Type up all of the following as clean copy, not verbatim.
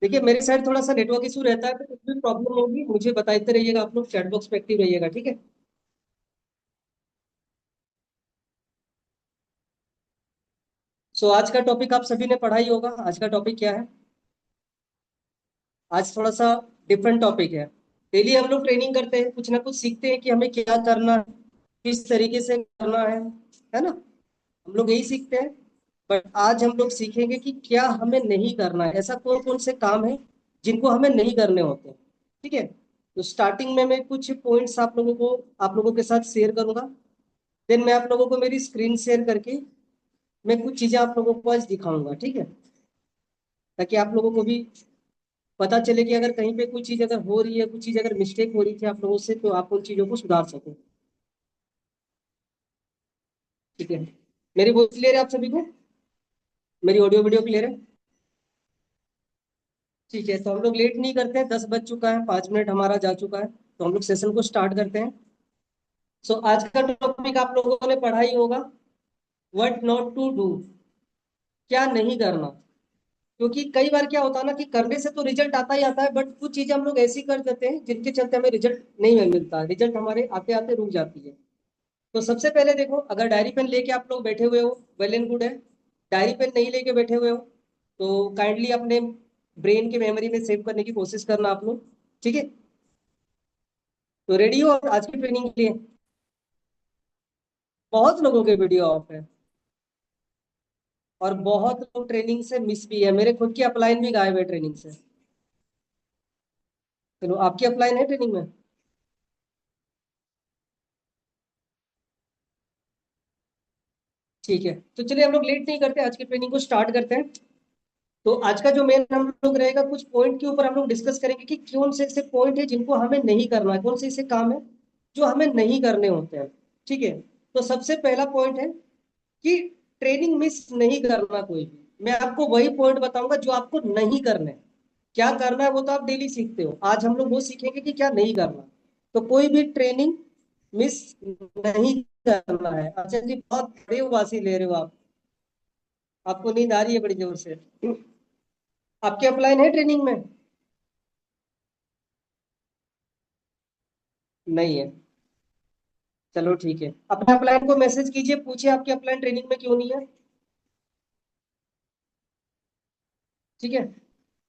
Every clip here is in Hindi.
देखिए मेरे साइड थोड़ा सा नेटवर्क इशू रहता है, तो कुछ भी प्रॉब्लम होगी मुझे बताते रहिएगा, आप लोग चैट बॉक्स पे एक्टिव रहिएगा, ठीक है। सो आज का टॉपिक आप सभी ने पढ़ा ही होगा। आज का टॉपिक क्या है? आज थोड़ा सा डिफरेंट टॉपिक है। डेली हम लोग ट्रेनिंग करते हैं, कुछ ना कुछ सीखते हैं कि हमें क्या करना है, किस तरीके से करना है ना। हम लोग यही सीखते हैं। बट आज हम लोग सीखेंगे कि क्या हमें नहीं करना है, ऐसा कौन कौन से काम है जिनको हमें नहीं करने होते हैं। ठीक है। तो स्टार्टिंग में मैं कुछ पॉइंट्स आप लोगों के साथ शेयर करूंगा। देन मैं आप लोगों को मेरी स्क्रीन शेयर करके मैं कुछ चीजें आप लोगों को आज दिखाऊंगा, ठीक है। ताकि आप लोगों को भी पता चले कि अगर कहीं पे कोई चीज अगर हो रही है, कुछ चीज अगर मिस्टेक हो रही थी आप लोगों से, तो आप उन चीजों को सुधार सको। ठीक है। मेरी वॉइस क्लियर है आप सभी को? मेरी ऑडियो वीडियो क्लियर है? ठीक है, तो हम लोग लेट नहीं करते हैं, 10 बज चुका है, 5 मिनट हमारा जा चुका है, तो हम लोग सेशन को स्टार्ट करते हैं। सो आज का टॉपिक आप लोगों ने पढ़ा ही होगा, व्हाट नॉट टू डू, क्या नहीं करना। क्योंकि कई बार क्या होता है ना कि करने से तो रिजल्ट आता ही आता है, बट कुछ चीजें हम लोग ऐसी कर देते हैं जिनके चलते हमें रिजल्ट नहीं मिलता, रिजल्ट हमारे आते आते रुक जाती है। तो सबसे पहले देखो, अगर डायरी पेन लेके आप लोग बैठे हुए हो, वेल एंड गुड है। डायरी पेन नहीं लेके बैठे हुए हो तो काइंडली अपने ब्रेन की मेमोरी में सेव करने की कोशिश करना आप लोग, ठीक है। तो रेडी हो आज की ट्रेनिंग के लिए? बहुत लोगों के वीडियो ऑफ है और बहुत लोग ट्रेनिंग से मिस भी है, मेरे खुद की अपलाइन भी गायब है ट्रेनिंग से। चलो, आपकी अपलाइन है ट्रेनिंग में? ठीक है, तो चलिए हम लोग लेट नहीं करते, आज की ट्रेनिंग को स्टार्ट करते हैं। तो आज का जो मेन हम लोग रहेगा, कुछ पॉइंट के ऊपर हम लोग डिस्कस करेंगे कि कौन से ऐसे पॉइंट है जिनको हमें नहीं करना है, कौन से ऐसे काम है जो हमें नहीं करने होते हैं। ठीक है। तो सबसे पहला पॉइंट है कि ट्रेनिंग मिस नहीं करना कोई भी। मैं आपको वही पॉइंट बताऊंगा जो आपको नहीं करना है। क्या करना है वो तो आप डेली सीखते हो, आज हम लोग वो सीखेंगे कि क्या नहीं करना। तो कोई भी ट्रेनिंग मिस नहीं करना है। अच्छा जी, बहुत बड़ी उबासी ले रहे हो आप, आपको नींद आ रही है बड़ी जोर से। आपके अपलाइन है ट्रेनिंग में? नहीं है? चलो ठीक है, अपने अपलाइन को मैसेज कीजिए, पूछिए आपके अपलाइन ट्रेनिंग में क्यों नहीं है। ठीक है।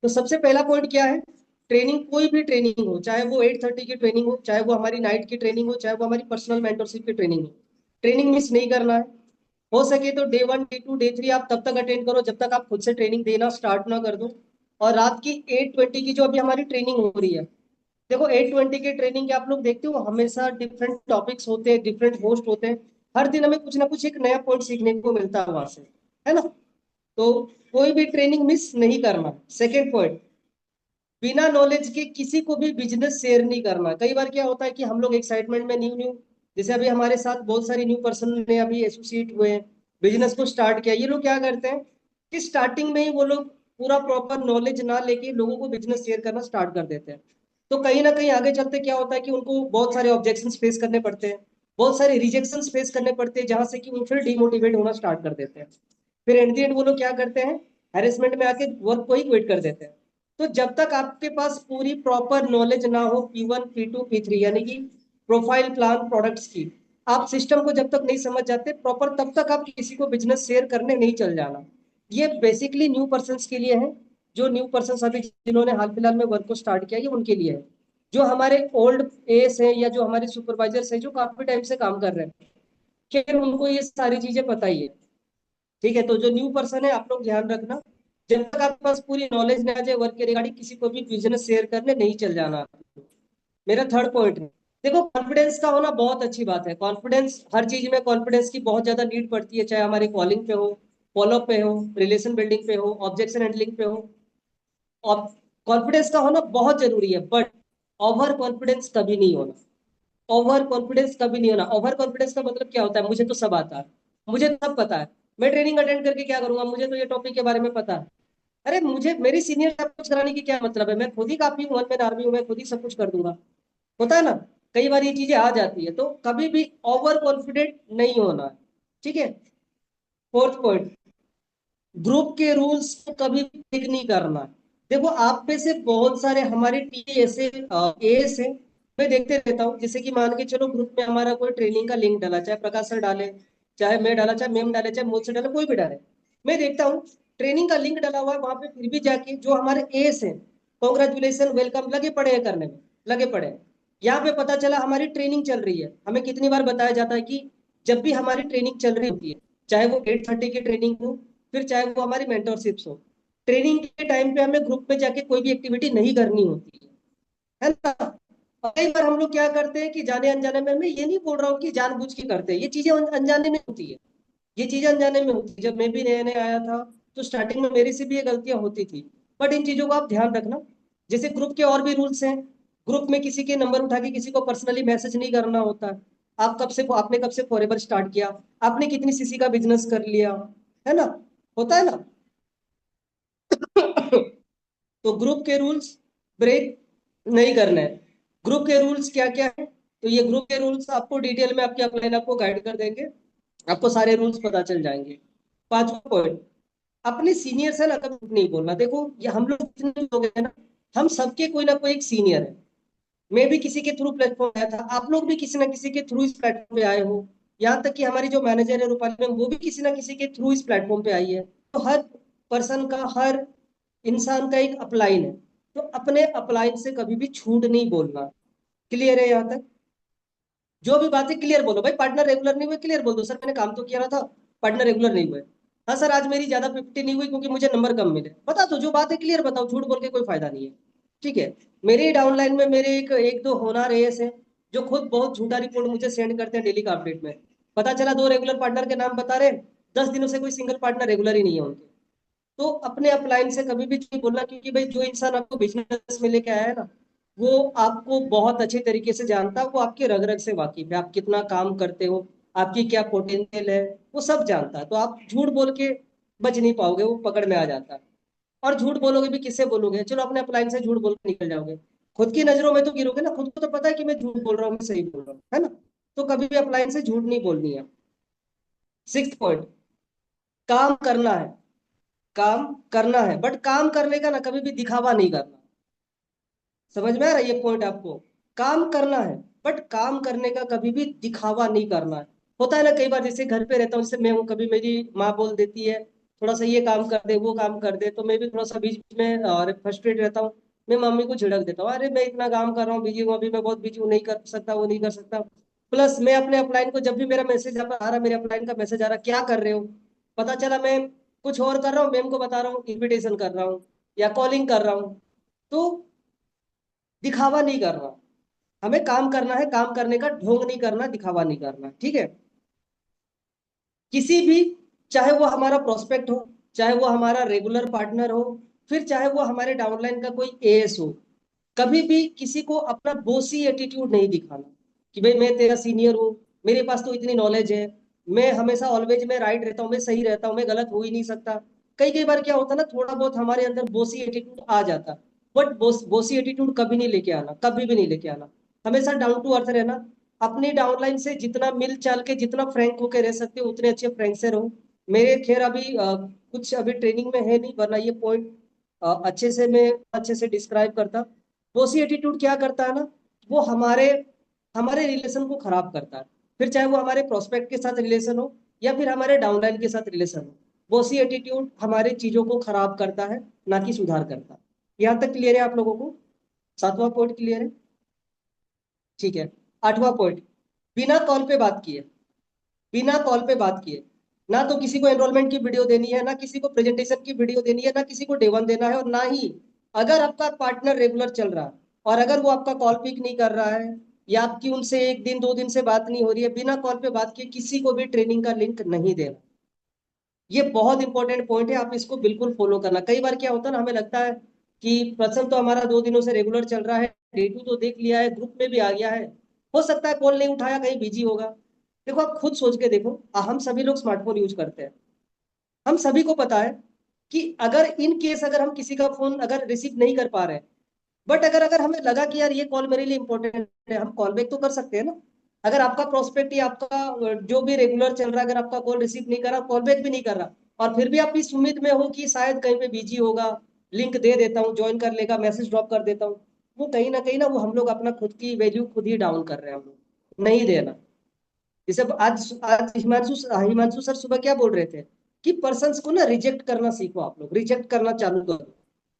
तो सबसे पहला पॉइंट क्या है? ट्रेनिंग, कोई भी ट्रेनिंग हो, चाहे वो 8:30 की ट्रेनिंग हो, चाहे वो हमारी नाइट की ट्रेनिंग हो, चाहे वो हमारी पर्सनल मेंटरशिप की ट्रेनिंग हो, ट्रेनिंग मिस नहीं करना है। हो सके तो डे 1 डे 2 डे 3 आप तब तक अटेंड करो जब तक आप खुद से ट्रेनिंग देना स्टार्ट ना कर दो। और रात की 8:20 की जो अभी हमारी ट्रेनिंग हो रही है, देखो 8:20 की ट्रेनिंग के आप लोग देखते हो हमेशा डिफरेंट टॉपिक्स होते हैं, डिफरेंट होस्ट होते हैं। हर दिन हमें कुछ ना कुछ एक नया पॉइंट सीखने को मिलता है वहां से, है ना। तो कोई भी ट्रेनिंग मिस नहीं करना। सेकेंड पॉइंट, बिना नॉलेज के किसी को भी बिजनेस शेयर नहीं करना। कई बार क्या होता है कि हम लोग एक्साइटमेंट में न्यू न्यू, जैसे अभी हमारे साथ बहुत सारे न्यू पर्सन ने अभी एसोसिएट हुए हैं, बिजनेस को स्टार्ट किया, ये लोग क्या करते हैं कि स्टार्टिंग में ही वो लोग पूरा प्रॉपर नॉलेज ना लेके लोगों को बिजनेस शेयर करना स्टार्ट कर देते हैं। तो कहीं ना कहीं आगे चलते क्या होता है कि उनको बहुत सारे ऑब्जेक्शन फेस करने पड़ते हैं, बहुत सारे रिजेक्शन फेस करने पड़ते हैं, जहां से कि वो फिर डिमोटिवेट होना स्टार्ट कर देते हैं। फिर एट द एंड वो लोग क्या करते हैं, हैरेसमेंट में आके वर्क को ही क्विट कर देते हैं। तो जब तक आपके पास पूरी प्रॉपर नॉलेज ना हो P1 P2 P3 यानी कि प्रोफाइल प्लान प्रोडक्ट्स की, आप सिस्टम को जब तक नहीं समझ जाते प्रॉपर, तब तक आप किसी को बिजनेस शेयर करने नहीं चल जाना। ये बेसिकली न्यू पर्सन के लिए है। जो न्यू पर्सन अभी जिन्होंने हाल फिलहाल में वर्क को स्टार्ट किया, ये उनके लिए है। जो हमारे ओल्ड एस है या जो हमारे सुपरवाइजर्स है जो काफी टाइम से काम कर रहे हैं, फिर उनको ये सारी चीजें पता ही है। ठीक है, तो जो न्यू पर्सन है आप लोग ध्यान रखना, जब तक आपके पास पूरी नॉलेज नहीं आ जाए वर्क के रिगार्डिंग, किसी को भी बिजनेस शेयर करने नहीं चल जाना। मेरा थर्ड पॉइंट है, देखो कॉन्फिडेंस का होना बहुत अच्छी बात है। कॉन्फिडेंस, हर चीज में कॉन्फिडेंस की बहुत ज्यादा नीड पड़ती है, चाहे हमारे कॉलिंग पे हो, फॉलोअप पे हो, रिलेशन बिल्डिंग पे हो, ऑब्जेक्शन हैंडलिंग पे हो। और कॉन्फिडेंस का होना बहुत जरूरी है, बट ओवर कॉन्फिडेंस कभी नहीं होना। ओवर कॉन्फिडेंस कभी नहीं होना। ओवर कॉन्फिडेंस का मतलब क्या होता है, मुझे तो सब आता है, मुझे सब पता है, मैं ट्रेनिंग अटेंड करके क्या करूंगा, मुझे तो ये टॉपिक के बारे में पता है। अरे मुझे मेरी सीनियर सब कुछ कराने की क्या मतलब है, मैं खुद ही काफी हूँ, मैं आर्मी हूँ, मैं खुद ही सब कुछ कर दूंगा। होता है ना, कई बार ये चीजें आ जाती है, तो कभी भी ओवर कॉन्फिडेंट नहीं होना है, ठीक है। फोर्थ पॉइंट, ग्रुप के रूल्स को कभी ब्रेक नहीं करना। देखो आप में से बहुत सारे हमारे टीए ऐसे एएस हैं, मैं देखते रहता हूँ। जैसे कि मान के चलो ग्रुप में हमारा कोई ट्रेनिंग का लिंक डाला, चाहे प्रकाश सर डाले, चाहे मैं डाला, चाहे मैम डाले, चाहे मुझसे डाले, कोई भी डाले, मैं देखता हूँ ट्रेनिंग का लिंक डाला हुआ है वहां पे, फिर भी जाके जो हमारे एएस हैं, कॉन्ग्रेचुलेसन वेलकम लगे पड़े हैं करने में, लगे पड़े हैं। यहाँ पे पता चला हमारी ट्रेनिंग चल रही है। हमें कितनी बार बताया जाता है कि जब भी हमारी ट्रेनिंग चल रही होती है, चाहे वो 8:30 की ट्रेनिंग हो, फिर चाहे वो हमारी मेंटरशिप्स हो, ट्रेनिंग के टाइम पे हमें ग्रुप में जाके कोई भी एक्टिविटी नहीं करनी होती है ना। और कई बार हम लोग क्या करते हैं कि जाने अनजाने में, मैं ये नहीं बोल रहा हूँ कि जानबूझ के करते हैं, ये चीजें अनजाने में होती है। ये चीजें अनजाने में होती है। जब मैं भी नया नया आया था तो स्टार्टिंग में मेरे से भी ये गलतियां होती थी। बट इन चीजों को आप ध्यान रखना। जैसे ग्रुप के और भी रूल्स हैं। ग्रुप में किसी के नंबर उठा के किसी को पर्सनली मैसेज नहीं करना होता। आपने कब से फॉरएवर स्टार्ट किया, आपने कितनी सीसी का बिजनेस कर लिया, है ना, होता है ना। तो ग्रुप के रूल्स ब्रेक नहीं करना है। ग्रुप के रूल्स क्या क्या है, तो ये ग्रुप के रूल्स आपको डिटेल में आपके अपलाइन आपको गाइड कर देंगे। आपको सारे रूल्स पता चल जाएंगे। पांचवा पॉइंट, अपने सीनियर से ना कभी झूठ नहीं बोलना। देखो ये हम लोग जितने लोग हैं ना, हम सबके कोई ना कोई एक सीनियर है। मैं भी किसी के थ्रू प्लेटफॉर्म आया था, आप लोग भी किसी ना किसी के थ्रू इस प्लेटफॉर्म पे आए हो। यहाँ तक कि हमारी जो मैनेजर है रूपाली मैम, वो भी किसी ना किसी के थ्रू इस प्लेटफॉर्म पे आई है। तो हर पर्सन का, हर इंसान का एक अपलाइन है। तो अपने अपलाइन से कभी भी झूठ नहीं बोलना। क्लियर है यहाँ तक? जो भी बातें क्लियर बोलो भाई। पार्टनर रेगुलर नहीं हुए, क्लियर बोल दो, सर मैंने काम तो किया रहा था, पार्टनर रेगुलर नहीं हुए। हाँ सर आज मेरी ज्यादा 50 नहीं हुई क्योंकि मुझे नंबर कम मिले। बता दो जो बात है, क्लियर बताओ, झूठ बोल के कोई फायदा नहीं है। ठीक है। मेरे डाउनलाइन में मेरे एक एक दो होनार एएस हैं, जो खुद बहुत झूठा रिपोर्ट मुझे सेंड करते हैं डेली का अपडेट में। पता चला 2 रेगुलर पार्टनर के नाम बता रहे, 10 दिनों से कोई सिंगल पार्टनर रेगुलर ही नहीं है उनके। तो अपने अपलाइन से कभी भी नहीं बोलना, क्योंकि भाई जो इंसान आपको बिजनेस में लेके आया है ना, वो आपको बहुत अच्छे तरीके से जानता है, वो आपके रग रग से वाकिफ है, आप कितना काम करते हो, आपकी क्या पोटेंशियल है, वो सब जानता है। तो आप झूठ बोल के बच नहीं पाओगे, वो पकड़ में आ जाता है। और झूठ बोलोगे भी किससे बोलोगे, चलो अपने अपलाइन से झूठ बोल के निकल जाओगे, खुद की नजरों में तो गिरोगे ना। खुद को तो पता है कि मैं झूठ बोल रहा हूँ, मैं सही बोल रहा हूँ, है ना। तो कभी भी अपलाइन से झूठ नहीं बोलनी है। सिक्स पॉइंट, काम करना है। काम करना है, बट काम करने का ना कभी भी दिखावा नहीं करना। समझ में आ रहा है ये पॉइंट आपको? काम करना है, बट काम करने का कभी भी दिखावा नहीं करना है। होता है ना कई बार, जैसे घर पे रहता हूँ, जैसे मैं हूँ, कभी मेरी माँ बोल देती है थोड़ा सा ये काम कर दे, वो काम कर दे, तो मैं भी थोड़ा सा बीच में फ्रस्ट्रेट रहता हूँ। मैं मम्मी को झिड़क देता हूँ, अरे मैं इतना काम कर रहा हूँ, बिजी हूँ, अभी मैं बहुत बिजी हूँ, नहीं कर सकता, वो नहीं कर सकता। प्लस मैं अपने अपलाइन को, जब भी मेरा मैसेज आ रहा, मेरे अपलाइन का मैसेज आ रहा, क्या कर रहे हो, पता चला मैं कुछ और कर रहा हूँ, मैम को बता रहा हूँ, इन्विटेशन कर रहा हूँ या कॉलिंग कर रहा हूँ। तो दिखावा नहीं करना। हमें काम करना है, काम करने का ढोंग नहीं करना, दिखावा नहीं करना, ठीक है। किसी भी, चाहे वो हमारा प्रोस्पेक्ट हो, चाहे वो हमारा रेगुलर पार्टनर हो, फिर चाहे वो हमारे डाउनलाइन का कोई एएस हो, कभी भी किसी को अपना बोसी एटीट्यूड नहीं दिखाना कि भाई मैं तेरा सीनियर हूँ, मेरे पास तो इतनी नॉलेज है, मैं हमेशा ऑलवेज मैं राइट रहता हूँ, मैं सही रहता हूँ, मैं गलत हो ही नहीं सकता। कई कई बार क्या होता है ना, थोड़ा बहुत हमारे अंदर बोसी एटीट्यूड आ जाता। बट बोसी एटीट्यूड कभी नहीं लेके आना, कभी भी नहीं लेके आना। हमेशा डाउन टू अर्थ रहना। अपनी डाउनलाइन से जितना मिल चाल के, जितना फ्रैंक होके रह सकते हो, उतने अच्छे फ्रैंक से रहो। मेरे खैर अभी कुछ अभी ट्रेनिंग में है नहीं, वरना ये पॉइंट अच्छे से मैं अच्छे से डिस्क्राइब करता। बोसी एटीट्यूड क्या करता है ना, वो हमारे हमारे रिलेशन को खराब करता है। फिर चाहे वो हमारे प्रोस्पेक्ट के साथ रिलेशन हो, या फिर हमारे डाउनलाइन के साथ रिलेशन हो, बोसी एटीट्यूड हमारे चीजों को खराब करता है, ना कि सुधार करता है। यहाँ तक क्लियर है आप लोगों को? सातवां पॉइंट क्लियर है? ठीक है। आठवां पॉइंट, बिना कॉल पे बात किए, बिना कॉल पे बात किए, ना तो किसी को एनरोलमेंट की वीडियो देनी है, ना किसी को प्रेजेंटेशन की वीडियो देनी है, ना किसी को डे 1 देना है, और ना ही अगर आपका पार्टनर रेगुलर चल रहा है और अगर वो आपका कॉल पिक नहीं कर रहा है, या आपकी उनसे 1 दिन 2 दिन से बात नहीं हो रही है, बिना कॉल पे बात किए किसी को भी ट्रेनिंग का लिंक नहीं देना। ये बहुत इंपॉर्टेंट पॉइंट है, आप इसको बिल्कुल फॉलो करना। कई बार क्या होता है ना, हमें लगता है कि प्रसन्न तो हमारा 2 दिनों से रेगुलर चल रहा है, डे 2 तो देख लिया है, ग्रुप में भी आ गया है, हो सकता है कॉल नहीं उठाया, कहीं बिजी होगा। देखो आप खुद सोच के देखो, हम सभी लोग स्मार्टफोन यूज करते हैं। हम सभी को पता है कि अगर इन केस अगर हम किसी का फोन अगर रिसीव नहीं कर पा रहे हैं, बट अगर अगर हमें लगा कि यार ये कॉल मेरे लिए इंपॉर्टेंट है, हम कॉल बैक तो कर सकते हैं ना। अगर आपका प्रोस्पेक्ट या आपका जो भी रेगुलर चल रहा है, अगर आपका कॉल रिसीव नहीं कर रहा, कॉल बैक भी नहीं कर रहा, और फिर भी आप इस उम्मीद में हो कि शायद कहीं पे बिजी होगा लिंक दे देता हूँ, ज्वाइन कर लेगा, मैसेज ड्रॉप कर देता हूँ, वो कहीं ना वो हम लोग अपना खुद की वैल्यू खुद ही डाउन कर रहे हैं हम लोग, नहीं देना। जैसे आज आज हिमांशु सर सुबह क्या बोल रहे थे कि पर्सन्स को ना रिजेक्ट करना सीखो, आप लोग रिजेक्ट करना चालू करो,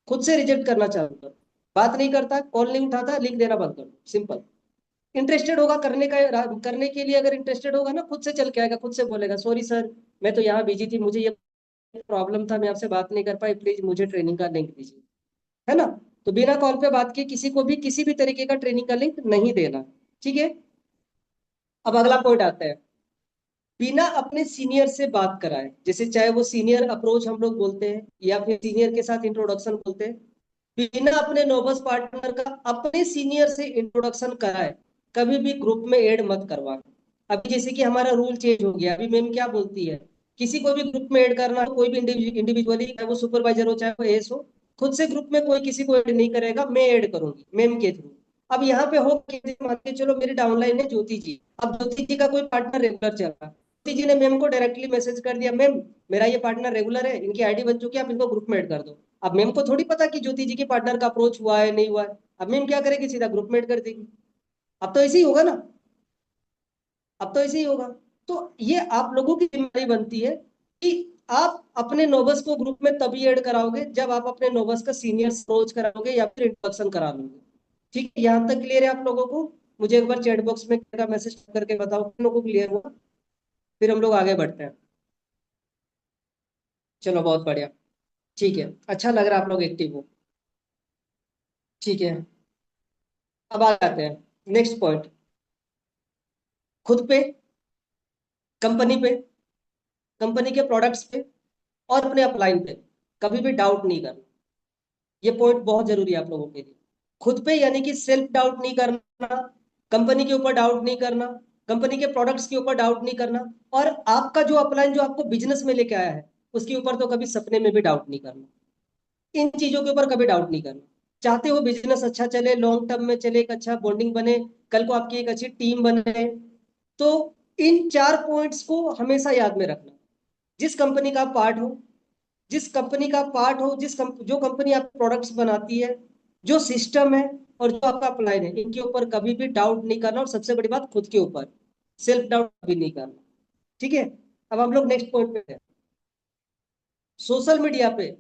खुद से रिजेक्ट करना चालू करो। बात नहीं करता, कॉल नहीं उठाता, लिंक देना बंद करो, सिंपल। इंटरेस्टेड होगा करने के लिए, अगर इंटरेस्टेड होगा ना खुद से चल के आएगा, खुद से बोलेगा सॉरी सर मैं तो यहाँ बिजी थी, मुझे ये प्रॉब्लम था, मैं आपसे बात नहीं कर पाई, प्लीज मुझे ट्रेनिंग का लिंक दीजिए, है ना। तो बिना कॉल पे बात किए किसी को भी किसी भी तरीके का ट्रेनिंग का लिंक नहीं देना, ठीक है। अब अगला पॉइंट आता है, बिना अपने सीनियर से बात कराए, जैसे चाहे वो सीनियर अप्रोच हम लोग बोलते हैं या फिर सीनियर के साथ इंट्रोडक्शन बोलते हैं, बिना अपने नोबस पार्टनर का अपने सीनियर से इंट्रोडक्शन कराए कभी भी ग्रुप में ऐड मत करवा। अभी जैसे कि हमारा रूल चेंज हो गया, अभी मैम क्या बोलती है, किसी को भी ग्रुप में ऐड करना हो, कोई भी इंडिविजुअली, चाहे वो सुपरवाइजर हो चाहे वो एस हो, खुद से ग्रुप में कोई किसी को ऐड नहीं करेगा, मैं ऐड करूंगी मैम के थ्रू। अब यहाँ पे हो मान के चलो मेरी डाउनलाइन है ज्योति जी, अब ज्योति जी का कोई पार्टनर रेगुलर चल रहा है, ज्योति जी ने मैम को डायरेक्टली मैसेज कर दिया, मैम मेरा ये पार्टनर रेगुलर है, इनकी आईडी बन चुकी है, आप इनको ग्रुप में ऐड कर दो। अब मैम को थोड़ी पता कि ज्योति जी के पार्टनर का अप्रोच हुआ है नहीं हुआ है, अब मैम क्या करेगी, सीधा ग्रुप में ऐड कर देगी। अब तो ऐसे ही होगा ना, अब तो ऐसे ही होगा। तो ये आप लोगों की जिम्मेदारी बनती है कि आप अपने नोबस को ग्रुप में तभी ऐड कराओगे जब आप अपने नोबस का सीनियर अप्रोच कराओगे या फिर इंट्रोडक्शन करा लोगे। ठीक है, यहाँ तक क्लियर है आप लोगों को? मुझे एक बार चैट बॉक्स में मैसेज करके बताओ किन लोगों को क्लियर हुआ, फिर हम लोग आगे बढ़ते हैं। चलो बहुत बढ़िया, ठीक है, अच्छा लग रहा है आप लोग एक्टिव हो। ठीक है, अब आ जाते हैं नेक्स्ट पॉइंट, खुद पे, कंपनी पे, कंपनी के प्रोडक्ट्स पे और अपने अपलाइन पे कभी भी डाउट नहीं करना। ये पॉइंट बहुत जरूरी है आप लोगों के लिए। खुद पे यानी कि सेल्फ डाउट नहीं करना, कंपनी के ऊपर डाउट नहीं करना, कंपनी के प्रोडक्ट्स के ऊपर डाउट नहीं करना, और आपका जो अपलाइन जो आपको बिजनेस में लेके आया है उसके ऊपर तो कभी सपने में भी डाउट नहीं करना। इन चीजों के ऊपर कभी डाउट नहीं करना। चाहते हो बिजनेस अच्छा चले, लॉन्ग टर्म में चले, एक अच्छा बॉन्डिंग बने, कल को आपकी एक अच्छी टीम बने, तो इन 4 पॉइंट्स को हमेशा याद में रखना। जिस कंपनी का पार्ट हो, जिस कंपनी का पार्ट हो, जो कंपनी आप प्रोडक्ट्स बनाती है, जो सिस्टम है और जो आपका अपलाइन है, इनके ऊपर कभी भी डाउट नहीं करना, और सबसे बड़ी बात खुद के ऊपर सेल्फ डाउट भी नहीं करना। ठीक है, अब हम लोग नेक्स्ट पॉइंट पे हैं, सोशल मीडिया पे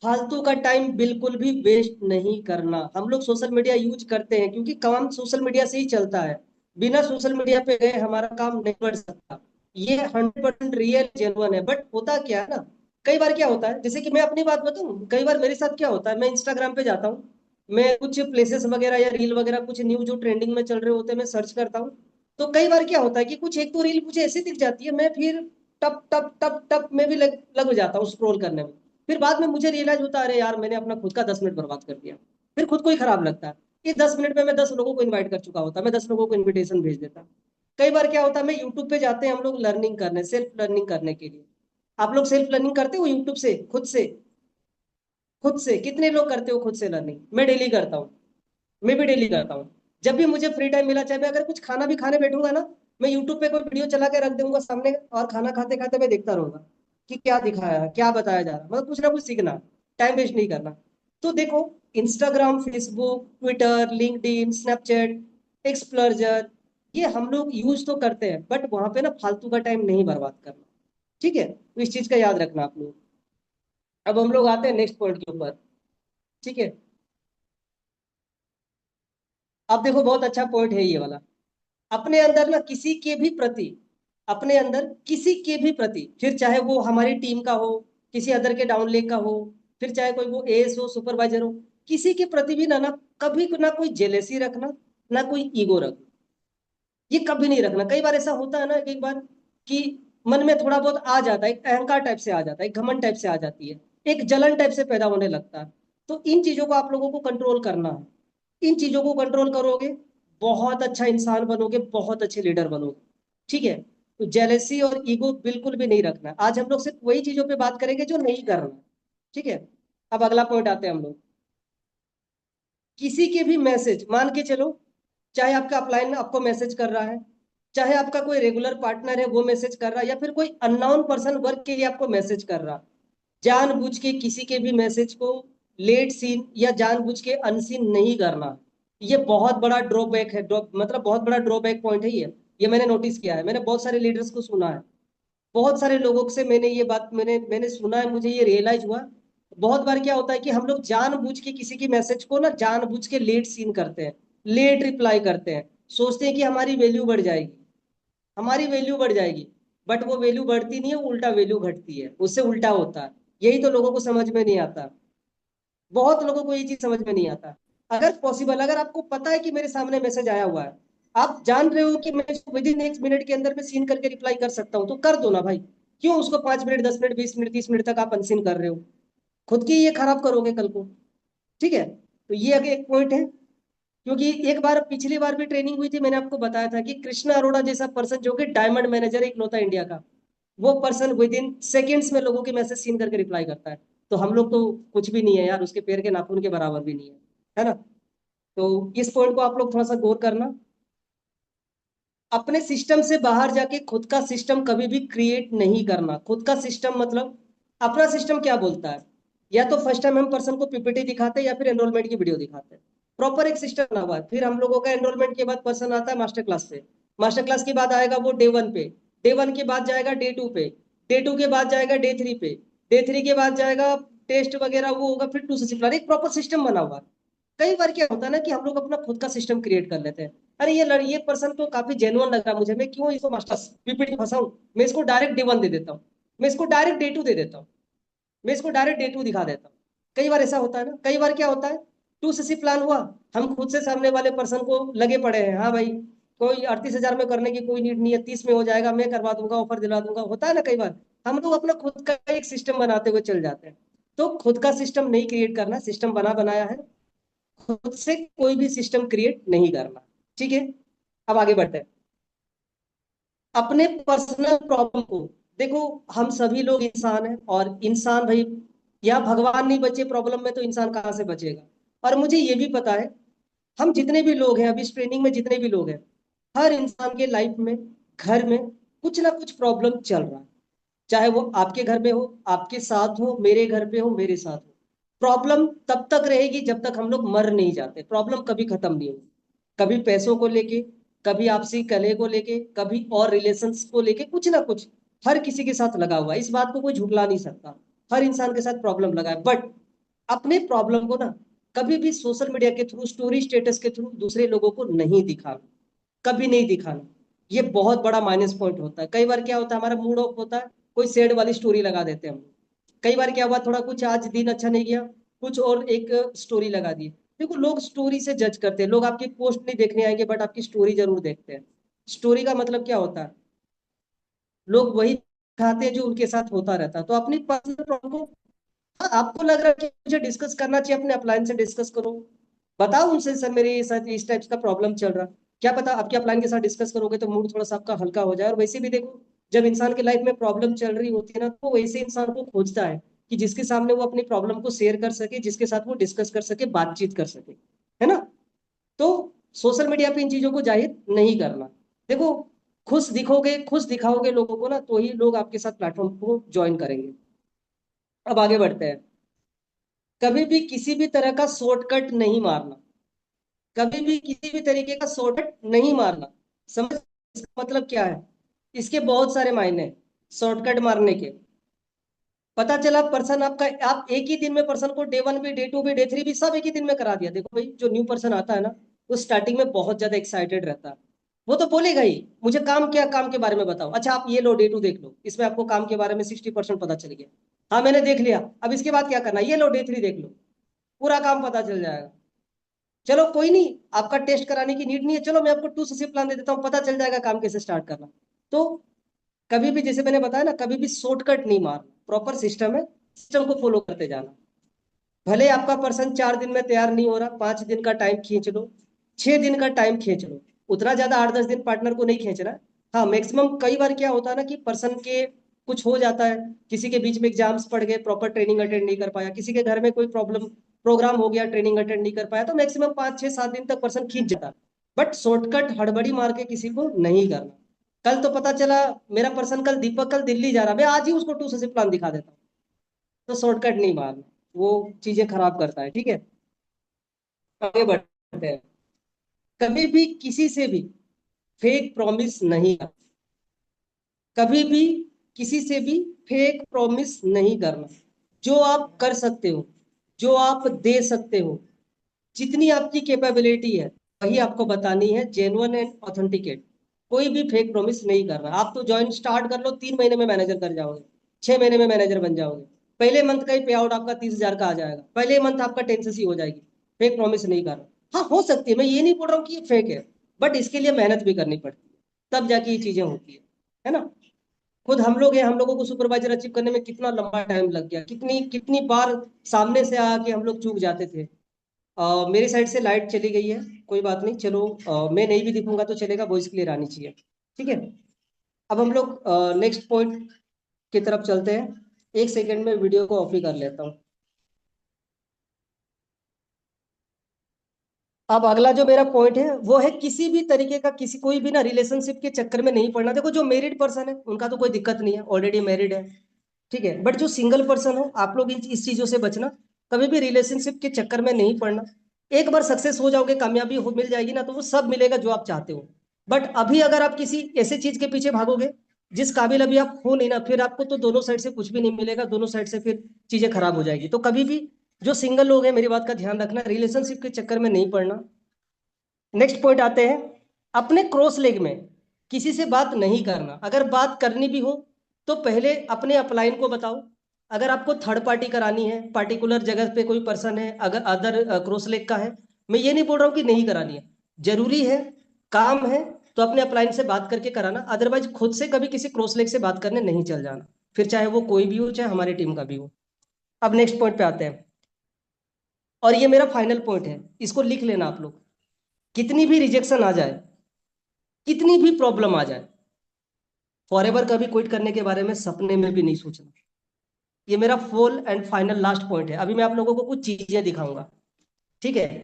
फालतू का टाइम बिल्कुल भी वेस्ट नहीं करना। हम लोग सोशल मीडिया यूज करते हैं क्योंकि काम सोशल मीडिया से ही चलता है, बिना सोशल मीडिया पे गए हमारा काम नहीं बढ़ सकता। ये 100% रियल जेन्युइन है, बट होता क्या है ना, कई बार क्या होता है, जैसे कि मैं अपनी बात बताऊं, कई बार मेरे साथ क्या होता है, मैं इंस्टाग्राम पे जाता हूँ, मैं कुछ प्लेसेस वगैरह या रील वगैरह कुछ न्यू जो ट्रेंडिंग में चल रहे होते हैं मैं सर्च करता हूँ। तो कई बार क्या होता है कि कुछ एक दो रील मुझे ऐसे दिख जाती है, मैं फिर टप टप टप टप में भी लग जाता हूँ स्क्रॉल करने में। फिर बाद में मुझे रियलाइज होता है, अरे यार मैंने अपना खुद का 10 मिनट बर्बाद कर दिया। फिर खुद को ही खराब लगता है, ये 10 मिनट में मैं 10 लोगों को इन्वाइट कर चुका होता, मैं 10 लोगों को इन्विटेशन भेज देता। कई बार क्या होता है, मैं यूट्यूब पे जाते हैं हम लोग लर्निंग करने, सेल्फ लर्निंग करने के लिए। आप लोग सेल्फ लर्निंग करते हो यूट्यूब से, खुद से? खुद से कितने लोग करते हो खुद से लर्निंग? मैं डेली करता हूँ, मैं भी डेली करता हूँ। जब भी मुझे फ्री टाइम मिला, चाहे मैं अगर कुछ खाना भी खाने बैठूंगा ना, मैं यूट्यूब पे कोई वीडियो चला के रख दूंगा सामने, और खाना खाते खाते मैं देखता रहूंगा कि क्या दिखाया है, क्या बताया जा रहा है, मतलब कुछ ना कुछ सीखना, टाइम वेस्ट नहीं करना। तो देखो, Instagram, Facebook, Twitter, LinkedIn, Snapchat, explorer, ये हम लोग यूज तो करते हैं, बट वहां पे ना फालतू का टाइम नहीं बर्बाद करना। ठीक है, तो इस चीज का याद रखना आप लोग। अब हम लोग आते हैं नेक्स्ट पॉइंट के ऊपर। ठीक है, अब देखो बहुत अच्छा पॉइंट है ये वाला, अपने अंदर ना किसी के भी प्रति, अपने अंदर किसी के भी प्रति, फिर चाहे वो हमारी टीम का हो, किसी अदर के डाउन लेग का हो, फिर चाहे कोई वो एस हो, सुपरवाइजर हो, किसी के प्रति भी ना कभी ना कोई जेलेसी रखना, ना कोई ईगो रखना, ये कभी नहीं रखना। कई बार ऐसा होता है ना, एक बार कि मन में थोड़ा बहुत आ जाता है, एक अहंकार टाइप से आ जाता है, एक घमंड टाइप से आ जाती है, एक जलन टाइप से पैदा होने लगता है। तो इन चीजों को आप लोगों को कंट्रोल करना है। इन चीजों को कंट्रोल करोगे, बहुत अच्छा इंसान बनोगे, बहुत अच्छे लीडर बनोगे। ठीक है, तो जेलेसी और ईगो बिल्कुल भी नहीं रखना। आज हम लोग सिर्फ वही चीजों पे बात करेंगे जो नहीं करना। ठीक है, अब अगला पॉइंट आते हैं हम लोग, किसी के भी मैसेज, मान के चलो चाहे आपका अपलाइन आपको मैसेज कर रहा है, चाहे आपका कोई रेगुलर पार्टनर है वो मैसेज कर रहा है, या फिर कोई अननोन पर्सन वर्क के लिए आपको मैसेज कर रहा, जानबूझ के किसी के भी मैसेज को लेट सीन या जानबूझ के अनसीन नहीं करना, ये बहुत बड़ा ड्रॉबैक है। मतलब बहुत बड़ा ड्रॉबैक पॉइंट है ये मैंने नोटिस किया है। मैंने बहुत सारे लीडर्स को सुना है, बहुत सारे लोगों से मैंने ये बात मैंने सुना है, मुझे ये रियलाइज हुआ। बहुत बार क्या होता है कि हम लोग जानबूझ के किसी की मैसेज को ना जानबूझ के लेट सीन करते हैं, लेट रिप्लाई करते हैं, सोचते हैं कि हमारी वैल्यू बढ़ जाएगी, हमारी वैल्यू बढ़ जाएगी। बट वो वैल्यू बढ़ती नहीं है, उल्टा वैल्यू घटती है, उससे उल्टा होता है। यही तो लोगों को समझ में नहीं आता, बहुत लोगों को ये चीज समझ में नहीं आता। अगर पॉसिबल, अगर आपको पता है कि मेरे सामने मैसेज आया हुआ है, आप जान रहे हो कि मैं इसको विद इन 1 मिनट के अंदर में सीन करके रिप्लाई कर सकता हूँ, तो कर दो ना भाई। क्यों उसको 5 मिनट, 10 मिनट, 20 मिनट, 30 मिनट तक आप अनसीन कर रहे हो? खुद की ये खराब करोगे कल को। ठीक है, तो ये आगे एक पॉइंट है। क्योंकि एक बार पिछली बार भी ट्रेनिंग हुई थी, मैंने आपको बताया था कि कृष्णा अरोड़ा जैसा पर्सन, जो कि डायमंड मैनेजर एक लौता इंडिया का, वो पर्सन विद इन सेकेंड्स में लोगों के मैसेज सीन करके रिप्लाई करता है। तो हम लोग तो कुछ भी नहीं है यार, उसके पैर के नाखून के बराबर भी नहीं है ना? तो इस पॉइंट को आप लोग थोड़ा सा गौर करना। अपने सिस्टम से बाहर जाके खुद का सिस्टम कभी भी क्रिएट नहीं करना। खुद का सिस्टम मतलब अपना सिस्टम क्या बोलता है, या तो फर्स्ट टाइम हम पर्सन को पीपीटी दिखाते हैं या फिर एनरोलमेंट की वीडियो दिखाते हैं। प्रॉपर एक सिस्टम बना हुआ है। फिर हम लोगों का एनरोलमेंट के बाद पर्सन आता है मास्टर क्लास पे, मास्टर क्लास के बाद आएगा वो डे 1 पे, डे 1 के बाद जाएगा डे 2 पे, डे 2 के बाद जाएगा डे 3 पे, डे 3 के बाद जाएगा टेस्ट वगैरह वो होगा, फिर 2 से प्लान, एक प्रॉपर सिस्टम बना हुआ है। कई बार क्या होता है ना कि हम लोग अपना खुद का सिस्टम क्रिएट कर लेते हैं। अरे ये पर्सन तो काफी जेन्युइन लग रहा है मुझे, मैं क्यों इसको मास्टर्स पीपीटी फंसाऊं, मैं इसको डायरेक्ट डे 1 दे देता हूँ, मैं इसको डायरेक्ट डे 2 दे देता हूँ, मैं इसको डायरेक्ट डे 2 दिखा देता हूँ। कई बार ऐसा होता है ना। कई बार क्या होता है, 2 सीसी प्लान हुआ, हम खुद से सामने वाले पर्सन को लगे पड़े हैं, हाँ भाई कोई 38,000 में करने की कोई नीड नहीं है, 30 में हो जाएगा, मैं करवा दूंगा, ऑफर दिला दूंगा। होता है ना कई बार, हम लोग अपना खुद का एक सिस्टम बनाते हुए चल जाते हैं। तो खुद का सिस्टम नहीं क्रिएट करना, सिस्टम बना बनाया है, खुद से कोई भी सिस्टम क्रिएट नहीं करना। ठीक है, अब आगे बढ़ते हैं। अपने पर्सनल प्रॉब्लम को देखो, हम सभी लोग इंसान हैं, और इंसान भाई, या भगवान नहीं बचे प्रॉब्लम में, तो इंसान कहाँ से बचेगा? और मुझे ये भी पता है, हम जितने भी लोग हैं अभी इस ट्रेनिंग में, जितने भी लोग हैं, हर इंसान के लाइफ में, घर में कुछ ना कुछ प्रॉब्लम चल रहा है। चाहे वो आपके घर में हो, आपके साथ हो, मेरे घर पे हो, मेरे साथ हो। प्रॉब्लम तब तक रहेगी जब तक हम लोग मर नहीं जाते, प्रॉब्लम कभी खत्म नहीं होगी। कभी पैसों को लेके, कभी आपसी कलह को लेके, कभी और रिलेशंस को लेके, कुछ ना कुछ हर किसी के साथ लगा हुआ है, इस बात को कोई झुठला नहीं सकता। हर इंसान के साथ प्रॉब्लम लगा है। बट अपने प्रॉब्लम को ना कभी भी सोशल मीडिया के थ्रू, स्टोरी स्टेटस के थ्रू दूसरे लोगों को नहीं दिखाना, कभी नहीं दिखाना। ये बहुत बड़ा माइनस पॉइंट होता है। कई बार क्या होता है, हमारा मूड ऑफ होता है, कोई सैड वाली स्टोरी लगा देते हैं हम। कई बार क्या हुआ, थोड़ा कुछ आज दिन अच्छा नहीं गया, कुछ और एक स्टोरी लगा दी। देखो, लोग स्टोरी से जज करते हैं, लोग आपकी पोस्ट नहीं देखने आएंगे बट आपकी स्टोरी जरूर देखते हैं। स्टोरी का मतलब क्या होता है, लोग वही चाहते हैं जो उनके साथ होता रहता है। तो अपनी पर्सनल प्रॉब्लम को, हाँ, आपको लग रहा है कि मुझे डिस्कस करना चाहिए, अपने अपलाइन से डिस्कस करो, बताओ उनसे, सर मेरे साथ इस टाइप का प्रॉब्लम चल रहा। क्या पता आपके अपलाइन के साथ डिस्कस करोगे तो मूड थोड़ा सा आपका हल्का हो जाए। और वैसे भी देखो, जब इंसान के लाइफ में प्रॉब्लम चल रही होती है ना, तो वैसे इंसान को खोजता है कि जिसके सामने वो अपनी प्रॉब्लम को शेयर कर सके, जिसके साथ वो डिस्कस कर सके, बातचीत कर सके, है ना? तो सोशल मीडिया पे इन चीजों को जाहिर नहीं करना। देखो, खुश दिखोगे, खुश दिखाओगे लोगों को ना, तो ही लोग आपके साथ प्लेटफॉर्म को ज्वाइन करेंगे। अब आगे बढ़ते हैं। कभी भी किसी भी तरह का शॉर्टकट नहीं मारना, कभी भी किसी भी तरीके का शॉर्टकट नहीं मारना। समझ, इसका मतलब क्या है? इसके बहुत सारे मायने हैं शॉर्टकट मारने के। पता चला पर्सन आपका, आप एक ही दिन में पर्सन को डे 1 भी, डे 2 भी, डे 3 भी सब एक ही दिन में करा दिया। देखो भाई, जो न्यू पर्सन आता है ना, वो स्टार्टिंग में बहुत ज्यादा एक्साइटेड रहता है। वो तो बोलेगा ही, मुझे काम क्या, काम के बारे में बताओ। अच्छा आप ये लो, डे 2 देख लो, इसमें आपको काम के बारे में 60% पता चल गया। हाँ मैंने देख लिया, अब इसके बाद क्या करना है, ये लो डे 3 देख लो, पूरा काम पता चल जाएगा। चलो कोई नहीं, आपका टेस्ट कराने की नीड नहीं है, चलो मैं आपको 2 सीसी प्लान दे देता हूँ, पता चल जाएगा काम कैसे स्टार्ट करना। तो कभी भी, जैसे मैंने बताया ना, कभी भी शॉर्टकट नहीं मारना, प्रॉपर सिस्टम है, सिस्टम को फॉलो करते जाना। भले आपका पर्सन 4 दिन में तैयार नहीं हो रहा, 5 दिन का टाइम खींच लो, 6 दिन का टाइम खींच लो, उतना ज्यादा 8-10 दिन पार्टनर को नहीं खींचना। हाँ मैक्सिमम, कई बार क्या होता है ना कि पर्सन के कुछ हो जाता है, किसी के बीच में एग्जाम्स पड़ गए, प्रॉपर ट्रेनिंग अटेंड नहीं कर पाया, किसी के घर में कोई प्रॉब्लम, प्रोग्राम हो गया, ट्रेनिंग अटेंड नहीं कर पाया, तो मैक्सिमम 5, 6, 7 दिन तक पर्सन खींच जाता है। बट शॉर्टकट हड़बड़ी मार के किसी को नहीं करना। कल तो पता चला, मेरा पर्सन कल, दीपक कल दिल्ली जा रहा, मैं आज ही उसको 2 से प्लान दिखा देता हूँ। तो शॉर्टकट नहीं मारना। वो चीजें खराब करता है। ठीक है, आगे बढ़ते हैं। कभी भी किसी से भी फेक प्रॉमिस नहीं करना, कभी भी किसी से भी फेक प्रॉमिस नहीं करना। जो आप कर सकते हो, जो आप दे सकते हो, जितनी आपकी कैपेबिलिटी है वही आपको बतानी है, जेन्युइन एंड ऑथेंटिकेट। कोई भी फेक प्रॉमिस नहीं करना। आप तो ज्वाइन स्टार्ट कर लो, 3 महीने में मैनेजर कर जाओगे, 6 महीने में मैनेजर बन जाओगे, पहले मंथ का ही पे आउट आपका 30,000 का आ जाएगा, पहले मंथ आपका टेंसेस हो जाएगी। फेक प्रॉमिस नहीं करना। हाँ, हो सकती है, मैं ये नहीं बोल रहा हूँ कि ये फेक है, बट इसके लिए मेहनत भी करनी पड़ती है, तब जाके ये चीजें होती है ना। खुद हम लोग हैं, हम लोगों को सुपरवाइजर अचीव करने में कितना लंबा टाइम लग गया, कितनी कितनी बार सामने से आके हम लोग चूक जाते थे। मेरी साइड से लाइट चली गई है, कोई बात नहीं, चलो मैं नहीं भी दिखूंगा तो चलेगा, वॉइस क्लियर आनी चाहिए। ठीक है, अब हम लोग नेक्स्ट पॉइंट की तरफ चलते हैं। एक सेकेंड में वीडियो को ऑफ ही कर लेता हूँ। अब अगला जो मेरा पॉइंट है वो है, किसी भी तरीके का किसी कोई भी ना रिलेशनशिप के चक्कर में नहीं पड़ना। देखो, जो मैरिड पर्सन है उनका तो कोई दिक्कत नहीं है, ऑलरेडी मैरिड है, ठीक है, बट जो सिंगल पर्सन हो, आप लोग इस चीजों से बचना। कभी भी रिलेशनशिप के चक्कर में नहीं पड़ना। एक बार सक्सेस हो जाओगे, कामयाबी हो मिल जाएगी ना, तो वो सब मिलेगा जो आप चाहते हो। बट अभी अगर आप किसी ऐसे चीज के पीछे भागोगे जिस काबिल अभी आप हो नहीं ना, फिर आपको तो दोनों साइड से कुछ भी नहीं मिलेगा, दोनों साइड से फिर चीजें खराब हो जाएगी। तो कभी भी जो सिंगल लोग हैं, मेरी बात का ध्यान रखना, रिलेशनशिप के चक्कर में नहीं पड़ना। नेक्स्ट पॉइंट आते हैं, अपने क्रॉस लेग में किसी से बात नहीं करना। अगर बात करनी भी हो तो पहले अपने अपलाइन को बताओ। अगर आपको थर्ड पार्टी करानी है, पार्टिकुलर जगह पे कोई पर्सन है, अगर अदर क्रॉस लेग का है, मैं ये नहीं बोल रहा हूँ कि नहीं करानी है, जरूरी है, काम है, तो अपने अपलाइन से बात करके कराना। अदरवाइज खुद से कभी किसी क्रॉस लेग से बात करने नहीं चल जाना, फिर चाहे वो कोई भी हो, चाहे हमारी टीम का भी हो। अब नेक्स्ट पॉइंट पे आते हैं, और ये मेरा फाइनल पॉइंट है, इसको लिख लेना आप लोग। कितनी भी रिजेक्शन आ जाए, कितनी भी प्रॉब्लम आ जाए, फॉरएवर कभी क्विट करने के बारे में सपने में भी नहीं सोचना। ये मेरा full and final last point है। अभी मैं आप लोगों को कुछ चीजें दिखाऊंगा, ठीक है।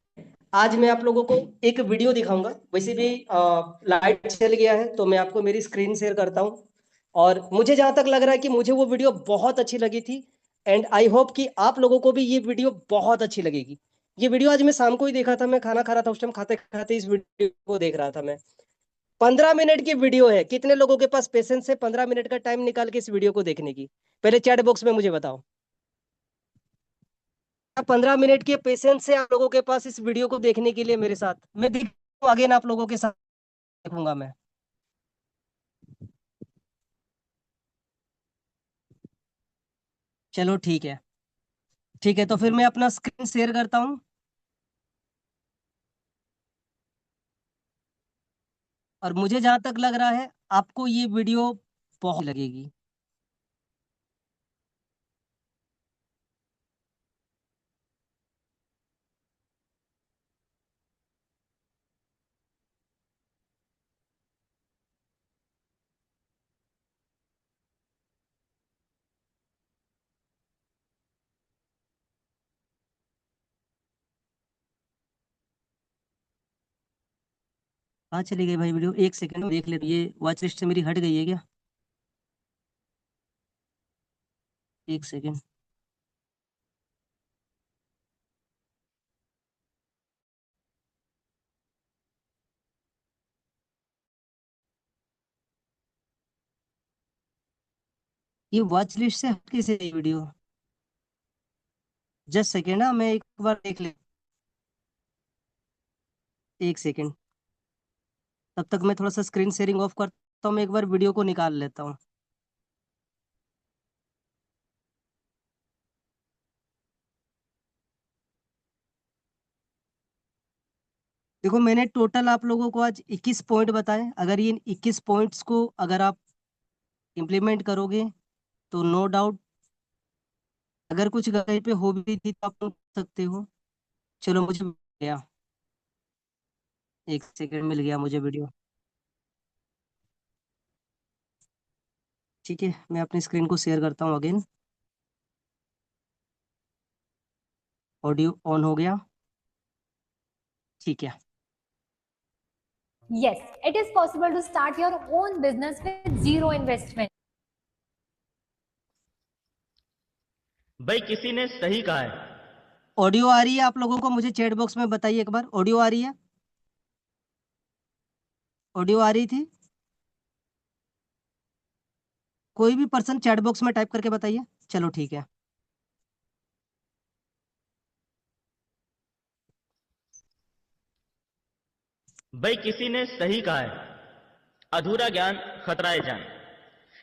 आज मैं आप लोगों को एक वीडियो दिखाऊंगा। वैसे भी लाइट चल गया है, तो मैं आपको मेरी स्क्रीन शेयर करता हूँ। और मुझे जहां तक लग रहा है कि मुझे वो वीडियो बहुत अच्छी लगी थी, एंड आई होप कि आप लोगों को भी ये वीडियो बहुत अच्छी लगेगी। ये वीडियो आज मैं शाम को ही देखा था, मैं खाना खा रहा था, उस टाइम खाते खाते इस वीडियो को देख रहा था मैं। 15 मिनट की वीडियो है, कितने लोगों के पास पेशेंस है 15 मिनट का टाइम निकाल के इस वीडियो को देखने की? पहले चैट बॉक्स में मुझे बताओ, 15 मिनट के पेशेंस है आप लोगों के पास इस वीडियो को देखने के लिए मेरे साथ? मैं दिखाऊं अगेन आप लोगों के साथ, देखूंगा मैं। चलो ठीक है, ठीक है, तो फिर मैं अपना स्क्रीन शेयर करता हूँ। और मुझे जहां तक लग रहा है आपको ये वीडियो बहुत लगेगी। कहाँ चली गई भाई वीडियो? एक सेकंड में देख ले, ये वॉच लिस्ट से मेरी हट गई है क्या? एक सेकंड। ये वॉच लिस्ट से हट कैसे गई वीडियो? जस्ट सेकेंड ना, मैं एक बार देख ले, एक सेकेंड। तब तक मैं थोड़ा सा स्क्रीन शेयरिंग ऑफ करता हूँ, मैं एक बार वीडियो को निकाल लेता हूँ। देखो, मैंने टोटल आप लोगों को आज 21 पॉइंट बताए। अगर ये 21 पॉइंट्स को अगर आप इम्प्लीमेंट करोगे तो नो डाउट, अगर कुछ कहीं पे हो भी थी तो आप लोग कर सकते हो। चलो, मुझे मिल गया, एक सेकंड, मिल गया मुझे वीडियो। ठीक है, मैं अपनी स्क्रीन को शेयर करता हूँ अगेन। ऑडियो ऑन हो गया, ठीक है। Yes, it is possible to start your own business with zero investment. भाई किसी ने सही कहा है। ऑडियो आ रही है आप लोगों को? मुझे चैट बॉक्स में बताइए एक बार, ऑडियो आ रही है? ऑडियो आ रही थी? कोई भी पर्सन चैट बॉक्स में टाइप करके बताइए। चलो ठीक है। भाई किसी ने सही कहा है, अधूरा ज्ञान खतराए जान।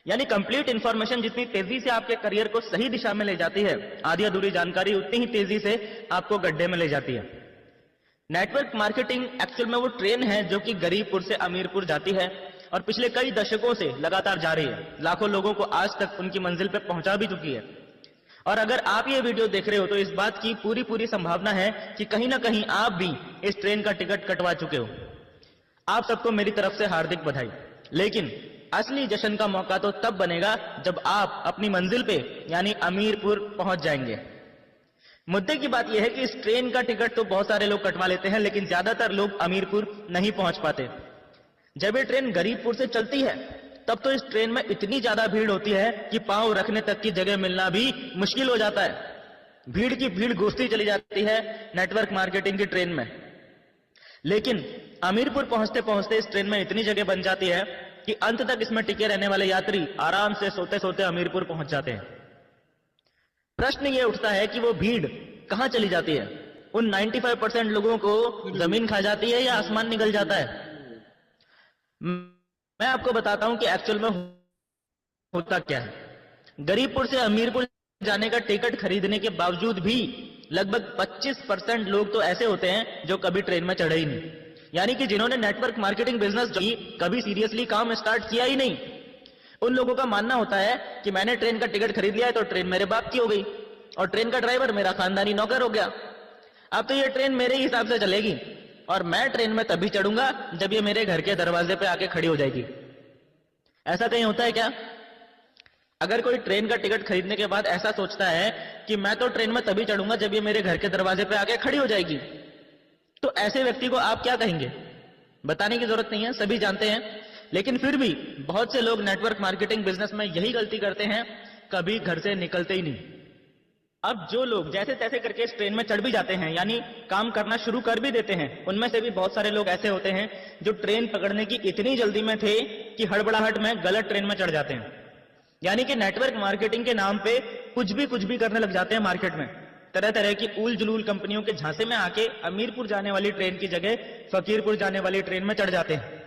यानी कंप्लीट इंफॉर्मेशन जितनी तेजी से आपके करियर को सही दिशा में ले जाती है, आधी अधूरी जानकारी उतनी ही तेजी से आपको गड्ढे में ले जाती है। नेटवर्क मार्केटिंग एक्चुअल में वो ट्रेन है जो कि गरीबपुर से अमीरपुर जाती है और पिछले कई दशकों से लगातार जा रही है। लाखों लोगों को आज तक उनकी मंजिल पर पहुंचा भी चुकी है। और अगर आप ये वीडियो देख रहे हो तो इस बात की पूरी पूरी संभावना है कि कहीं ना कहीं आप भी इस ट्रेन का टिकट कटवा चुके हो। आप सबको मेरी तरफ से हार्दिक बधाई। लेकिन असली जश्न का मौका तो तब बनेगा जब आप अपनी मंजिल पे यानी अमीरपुर पहुंच जाएंगे। मुद्दे की बात यह है कि इस ट्रेन का टिकट तो बहुत सारे लोग कटवा लेते हैं, लेकिन ज्यादातर लोग अमीरपुर नहीं पहुंच पाते। जब ये ट्रेन गरीबपुर से चलती है तब तो इस ट्रेन में इतनी ज्यादा भीड़ होती है कि पांव रखने तक की जगह मिलना भी मुश्किल हो जाता है। भीड़ की भीड़ घुसती चली जाती है नेटवर्क मार्केटिंग की ट्रेन में। लेकिन अमीरपुर पहुंचते पहुंचते इस ट्रेन में इतनी जगह बन जाती है कि अंत तक इसमें टिके रहने वाले यात्री आराम से सोते सोते अमीरपुर पहुंच जाते हैं। प्रश्न ये उठता है कि वो भीड़ कहां चली जाती है? उन 95% लोगों को जमीन खा जाती है या आसमान निकल जाता है? मैं आपको बताता हूं कि एक्चुअल में होता क्या है। गरीबपुर से अमीरपुर जाने का टिकट खरीदने के बावजूद भी लगभग 25% लोग तो ऐसे होते हैं जो कभी ट्रेन में चढ़े ही नहीं। यानी कि जिन्होंने नेटवर्क मार्केटिंग बिजनेस कभी सीरियसली काम स्टार्ट किया ही नहीं। उन लोगों का मानना होता है कि मैंने ट्रेन का टिकट खरीद लिया है तो ट्रेन मेरे बाप की हो गई और ट्रेन का ड्राइवर मेरा खानदानी नौकर हो गया। अब तो ये ट्रेन मेरे हिसाब से चलेगी और मैं ट्रेन में तभी चढ़ूंगा जब ये मेरे घर के दरवाजे पे आके खड़ी हो जाएगी। ऐसा कहीं होता है क्या? अगर कोई ट्रेन का टिकट खरीदने के बाद ऐसा सोचता है कि मैं तो ट्रेन में तभी चढ़ूंगा जब ये मेरे घर के दरवाजे पे आके खड़ी हो जाएगी, तो ऐसे व्यक्ति को आप क्या कहेंगे? बताने की जरूरत नहीं है, सभी जानते हैं। लेकिन फिर भी बहुत से लोग नेटवर्क मार्केटिंग बिजनेस में यही गलती करते हैं, कभी घर से निकलते ही नहीं। अब जो लोग जैसे तैसे करके इस ट्रेन में चढ़ भी जाते हैं, यानी काम करना शुरू कर भी देते हैं, उनमें से भी बहुत सारे लोग ऐसे होते हैं जो ट्रेन पकड़ने की इतनी जल्दी में थे कि हड़बड़ाहट में गलत ट्रेन में चढ़ जाते हैं। यानी कि नेटवर्क मार्केटिंग के नाम पे कुछ भी करने लग जाते हैं मार्केट में। तरह तरह की उल जुलूल कंपनियों के झांसे में आके अमीरपुर जाने वाली ट्रेन की जगह फकीरपुर जाने वाली ट्रेन में चढ़ जाते हैं।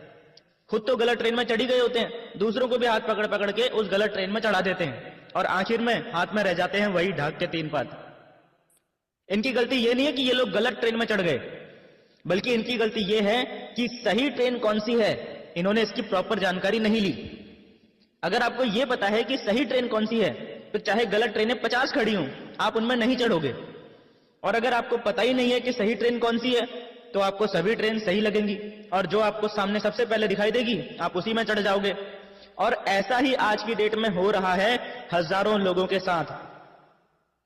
खुद तो गलत ट्रेन में चढ़ी गए होते हैं, दूसरों को भी हाथ पकड़ पकड़ के उस गलत ट्रेन में चढ़ा देते हैं और आखिर में हाथ में रह जाते हैं वही ढाक के 3 पात। इनकी गलती ये नहीं है कि ये लोग गलत ट्रेन में चढ़ गए, बल्कि इनकी गलती ये है कि सही ट्रेन कौन सी है इन्होंने इसकी प्रॉपर जानकारी नहीं ली। अगर आपको ये पता है कि सही ट्रेन कौन सी है तो चाहे गलत ट्रेनें 50 खड़ी हों, आप उनमें नहीं चढ़ोगे। और अगर आपको पता ही नहीं है कि सही ट्रेन कौन सी है तो आपको सभी ट्रेन सही लगेंगी और जो आपको सामने सबसे पहले दिखाई देगी आप उसी में चढ़ जाओगे। और ऐसा ही आज की डेट में हो रहा है हजारों लोगों के साथ।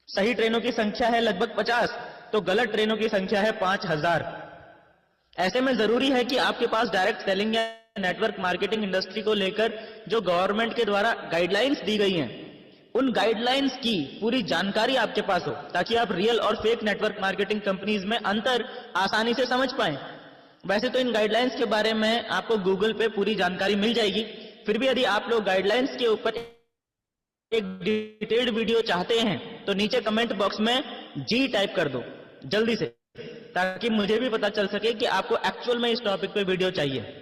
सही ट्रेनों की संख्या है लगभग 50 तो गलत ट्रेनों की संख्या है 5000। ऐसे में जरूरी है कि आपके पास डायरेक्ट सेलिंग या नेटवर्क मार्केटिंग इंडस्ट्री को लेकर जो गवर्नमेंट के द्वारा गाइडलाइंस दी गई हैं, उन गाइडलाइंस की पूरी जानकारी आपके पास हो, ताकि आप रियल और फेक नेटवर्क मार्केटिंग कंपनीज में अंतर आसानी से समझ पाएं। वैसे तो इन गाइडलाइंस के बारे में आपको गूगल पे पूरी जानकारी मिल जाएगी, फिर भी यदि आप लोग गाइडलाइंस के ऊपर एक डिटेल्ड वीडियो चाहते हैं तो नीचे कमेंट बॉक्स में जी टाइप कर दो जल्दी से, ताकि मुझे भी पता चल सके कि आपको एक्चुअल में इस टॉपिक पे वीडियो चाहिए।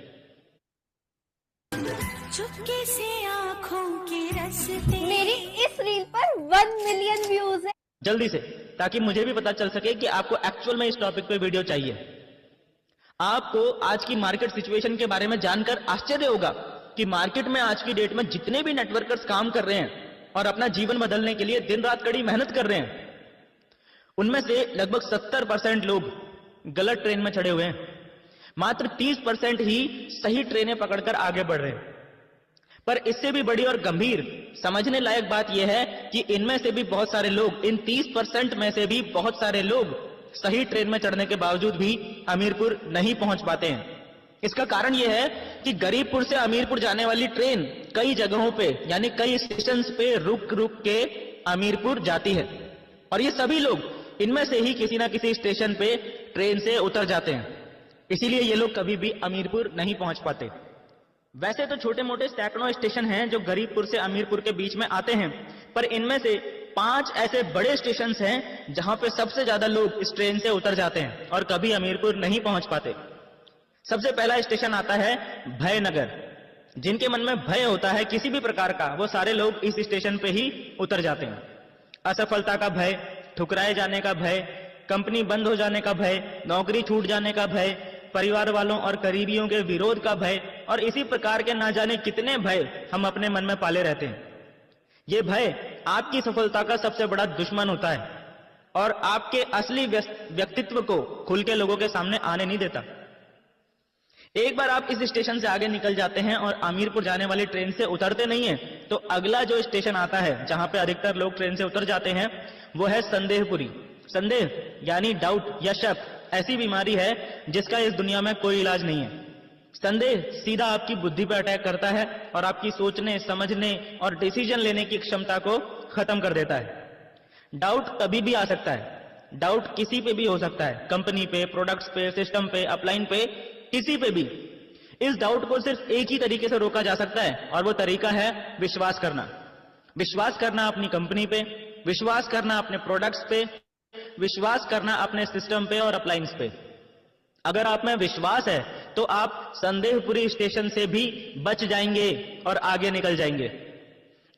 चुपके से आंखों के रास्ते मेरी इस रील पर 1 मिलियन व्यूज है। जल्दी से, ताकि मुझे भी पता चल सके कि आपको एक्चुअल में इस टॉपिक पे वीडियो चाहिए। आपको आज की मार्केट सिचुएशन के बारे में जानकर आश्चर्य होगा कि मार्केट में आज की डेट में जितने भी नेटवर्कर्स काम कर रहे हैं और अपना जीवन बदलने के लिए दिन रात कड़ी मेहनत कर रहे हैं, उनमें से लगभग 70% लोग गलत ट्रेन में चढ़े हुए हैं। मात्र 30% ही सही ट्रेनें पकड़कर आगे बढ़ रहे हैं। पर इससे भी बड़ी और गंभीर समझने लायक बात यह है कि इनमें से भी बहुत सारे लोग, इन 30% में से भी बहुत सारे लोग सही ट्रेन में चढ़ने के बावजूद भी अमीरपुर नहीं पहुंच पाते हैं। इसका कारण यह है कि गरीबपुर से अमीरपुर जाने वाली ट्रेन कई जगहों पे यानी कई स्टेशंस पे रुक रुक के अमीरपुर जाती है। और ये सभी लोग इनमें से ही किसी ना किसी स्टेशन पे ट्रेन से उतर जाते हैं। इसीलिए ये लोग कभी भी अमीरपुर नहीं पहुंच पाते। वैसे तो छोटे मोटे सैकड़ों स्टेशन हैं जो गरीबपुर से अमीरपुर के बीच में आते हैं, पर इनमें से 5 ऐसे बड़े स्टेशन हैं जहां पे सबसे ज्यादा लोग इस ट्रेन से उतर जाते हैं और कभी अमीरपुर नहीं पहुंच पाते। सबसे पहला स्टेशन आता है भयनगर। जिनके मन में भय होता है किसी भी प्रकार का, वो सारे लोग इस स्टेशन पे ही उतर जाते हैं। असफलता का भय, ठुकराए जाने का भय, कंपनी बंद हो जाने का भय, नौकरी छूट जाने का भय, परिवार वालों और करीबियों के विरोध का भय और इसी प्रकार के ना जाने कितने भय हम अपने मन में पाले रहते हैं। ये भय आपकी सफलता का सबसे बड़ा दुश्मन होता है और आपके असली व्यक्तित्व को खुल के लोगों के सामने आने नहीं देता। एक बार आप इस स्टेशन से आगे निकल जाते हैं और अमीरपुर जाने वाली ट्रेन से उतरते नहीं हैं, तो अगला जो स्टेशन आता है जहां पे अधिकतर लोग ट्रेन से उतर जाते हैं वो है संदेहपुरी। संदेह यानी डाउट या शक ऐसी बीमारी है जिसका इस दुनिया में कोई इलाज नहीं है। संदेह सीधा आपकी बुद्धि पर अटैक करता है और आपकी सोचने, समझने और डिसीजन लेने की क्षमता को खत्म कर देता है। डाउट कभी भी आ सकता है। डाउट किसी पे भी हो सकता है, कंपनी पे, प्रोडक्ट्स पे, सिस्टम पे, अपलाइन पे, किसी पे भी। इस डाउट को सिर्फ एक ही तरीके से रोका जा सकता है और वो तरीका है विश्वास करना। विश्वास करना अपनी कंपनी पे, विश्वास करना अपने प्रोडक्ट्स पे, विश्वास करना अपने सिस्टम पे और अपलाइंस पे। अगर आप में विश्वास है तो आप संदेहपुरी स्टेशन से भी बच जाएंगे और आगे निकल जाएंगे।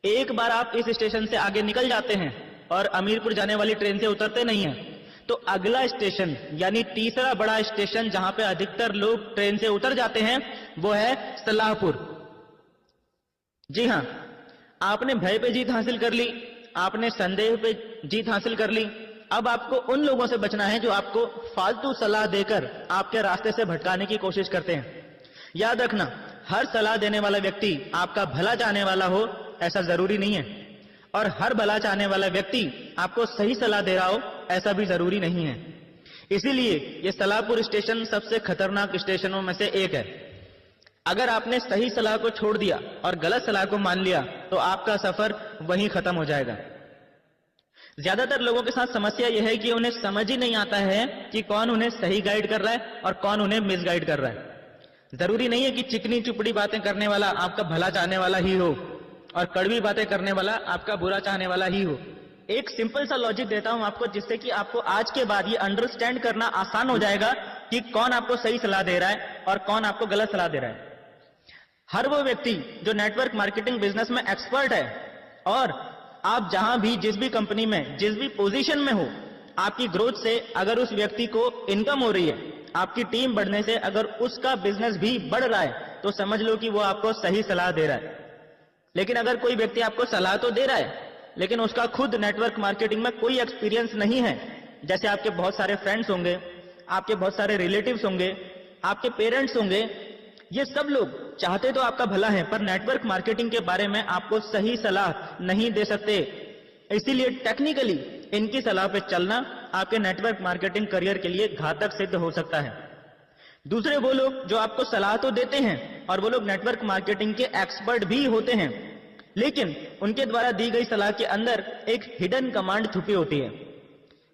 एक बार आप इस स्टेशन से आगे निकल जाते हैं और अमीरपुर जाने वाली ट्रेन से उतरते नहीं हैं, तो अगला स्टेशन यानी तीसरा बड़ा स्टेशन जहां पे अधिकतर लोग ट्रेन से उतर जाते हैं वो है सलाहपुर। जी हां, आपने भय पे जीत हासिल कर ली, आपने संदेह पे जीत हासिल कर ली। अब आपको उन लोगों से बचना है जो आपको फालतू सलाह देकर आपके रास्ते से भटकाने की कोशिश करते हैं। याद रखना, हर सलाह देने वाला व्यक्ति आपका भला चाहने वाला हो ऐसा जरूरी नहीं है, और हर भला चाहने वाला व्यक्ति आपको सही सलाह दे रहा हो ऐसा भी जरूरी नहीं है। इसीलिए ये सलाहपुर स्टेशन सबसे खतरनाक स्टेशनों में से एक है। अगर आपने सही सलाह को छोड़ दिया और गलत सलाह को मान लिया तो आपका सफर वहीं खत्म हो जाएगा। ज्यादातर लोगों के साथ समस्या यह है कि उन्हें समझ ही नहीं आता है कि कौन उन्हें सही गाइड कर रहा है और कौन उन्हें मिसगाइड कर रहा है। जरूरी नहीं है कि चिकनी चुपड़ी बातें करने वाला आपका भला चाहने वाला ही हो और कड़वी बातें करने वाला आपका बुरा चाहने वाला ही हो। एक सिंपल सा लॉजिक देता हूं आपको, जिससे कि आपको आज के बाद ये अंडरस्टैंड करना आसान हो जाएगा कि कौन आपको सही सलाह दे रहा है और कौन आपको गलत सलाह दे रहा है। हर वो व्यक्ति जो नेटवर्क मार्केटिंग बिजनेस में एक्सपर्ट है, और आप जहां भी, जिस भी कंपनी में, जिस भी पोजीशन में हो, आपकी ग्रोथ से अगर उस व्यक्ति को इनकम हो रही है, आपकी टीम बढ़ने से अगर उसका बिजनेस भी बढ़ रहा है, तो समझ लो कि वो आपको सही सलाह दे रहा है। लेकिन अगर कोई व्यक्ति आपको सलाह तो दे रहा है लेकिन उसका खुद नेटवर्क मार्केटिंग में कोई एक्सपीरियंस नहीं है, जैसे आपके बहुत सारे फ्रेंड्स होंगे, आपके बहुत सारे रिलेटिव्स होंगे, आपके पेरेंट्स होंगे, ये सब लोग चाहते तो आपका भला है पर नेटवर्क मार्केटिंग के बारे में आपको सही सलाह नहीं दे सकते। इसीलिए टेक्निकली इनकी सलाह पे चलना आपके नेटवर्क मार्केटिंग करियर के लिए घातक सिद्ध हो सकता है। दूसरे वो लोग जो आपको सलाह तो देते हैं और वो लोग नेटवर्क मार्केटिंग के एक्सपर्ट भी होते हैं, लेकिन उनके द्वारा दी गई सलाह के अंदर एक हिडन कमांड छुपी होती है।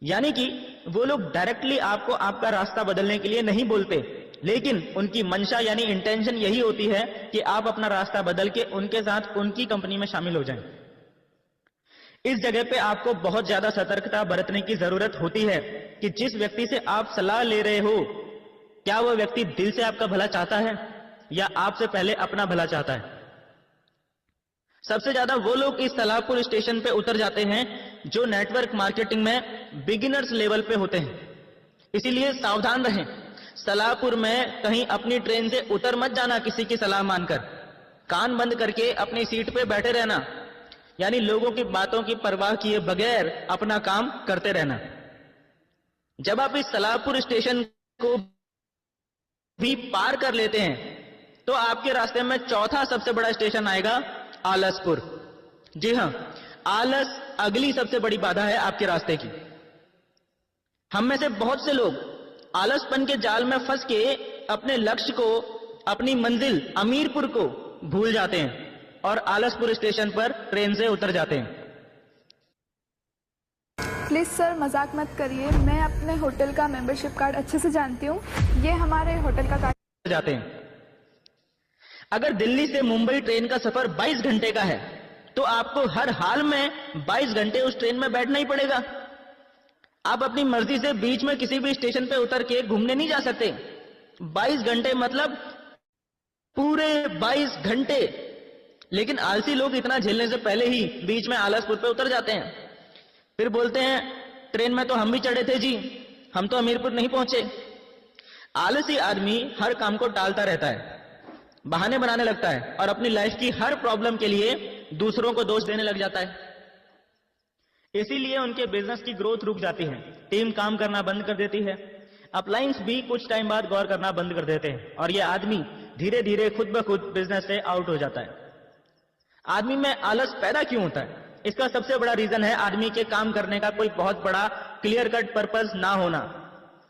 यानी कि वो लोग डायरेक्टली आपको आपका रास्ता बदलने के लिए नहीं बोलते, लेकिन उनकी मंशा यानी इंटेंशन यही होती है कि आप अपना रास्ता बदल के उनके साथ उनकी कंपनी में शामिल हो जाएं। इस जगह पे आपको बहुत ज्यादा सतर्कता बरतने की जरूरत होती है कि जिस व्यक्ति से आप सलाह ले रहे हो, क्या वो व्यक्ति दिल से आपका भला चाहता है या आपसे पहले अपना भला चाहता है। सबसे ज्यादा वो लोग इस सलाहपुर स्टेशन पे उतर जाते हैं जो नेटवर्क मार्केटिंग में बिगिनर्स लेवल पे होते हैं। इसीलिए सावधान रहें, सलाहपुर में कहीं अपनी ट्रेन से उतर मत जाना किसी की सलाह मानकर। कान बंद करके अपनी सीट पे बैठे रहना, यानी लोगों की बातों की परवाह किए बगैर अपना काम करते रहना। जब आप इस सलाहपुर स्टेशन को भी पार कर लेते हैं तो आपके रास्ते में चौथा सबसे बड़ा स्टेशन आएगा, आलसपुर। जी हां, आलस अगली सबसे बड़ी बाधा है आपके रास्ते की। हम में से बहुत से लोग आलसपन के जाल में फंस के अपने लक्ष्य को, अपनी मंजिल अमीरपुर को भूल जाते हैं और आलसपुर स्टेशन पर ट्रेन से उतर जाते हैं। प्लीज़ सर मजाक मत करिए, मैं अपने होटल का मेंबरशिप कार्ड अच्छे से जानती हूँ। ये हमारे होटल का कार्ड जाते हैं। अगर दिल्ली से मुंबई ट्रेन का सफर 22 घंटे का है तो आपको हर हाल में 22 घंटे उस ट्रेन में बैठना ही पड़ेगा। आप अपनी मर्जी से बीच में किसी भी स्टेशन पे उतर के घूमने नहीं जा सकते। 22 घंटे मतलब पूरे 22 घंटे। लेकिन आलसी लोग इतना झेलने से पहले ही बीच में आलसपुर पे उतर जाते हैं, फिर बोलते हैं ट्रेन में तो हम भी चढ़े थे जी, हम तो हमीरपुर नहीं पहुंचे। आलसी आदमी हर काम को टालता रहता है, बहाने बनाने लगता है और अपनी लाइफ की हर प्रॉब्लम के लिए दूसरों को दोष देने लग जाता है। इसीलिए उनके बिजनेस की ग्रोथ रुक जाती है, टीम काम करना बंद कर देती है, अपलायंस भी कुछ टाइम बाद गौर करना बंद कर देते हैं और यह आदमी धीरे धीरे खुद ब खुद बिजनेस से आउट हो जाता है। आदमी में आलस पैदा क्यों होता है? इसका सबसे बड़ा रीजन है आदमी के काम करने का कोई बहुत बड़ा क्लियर कट पर्पस ना होना।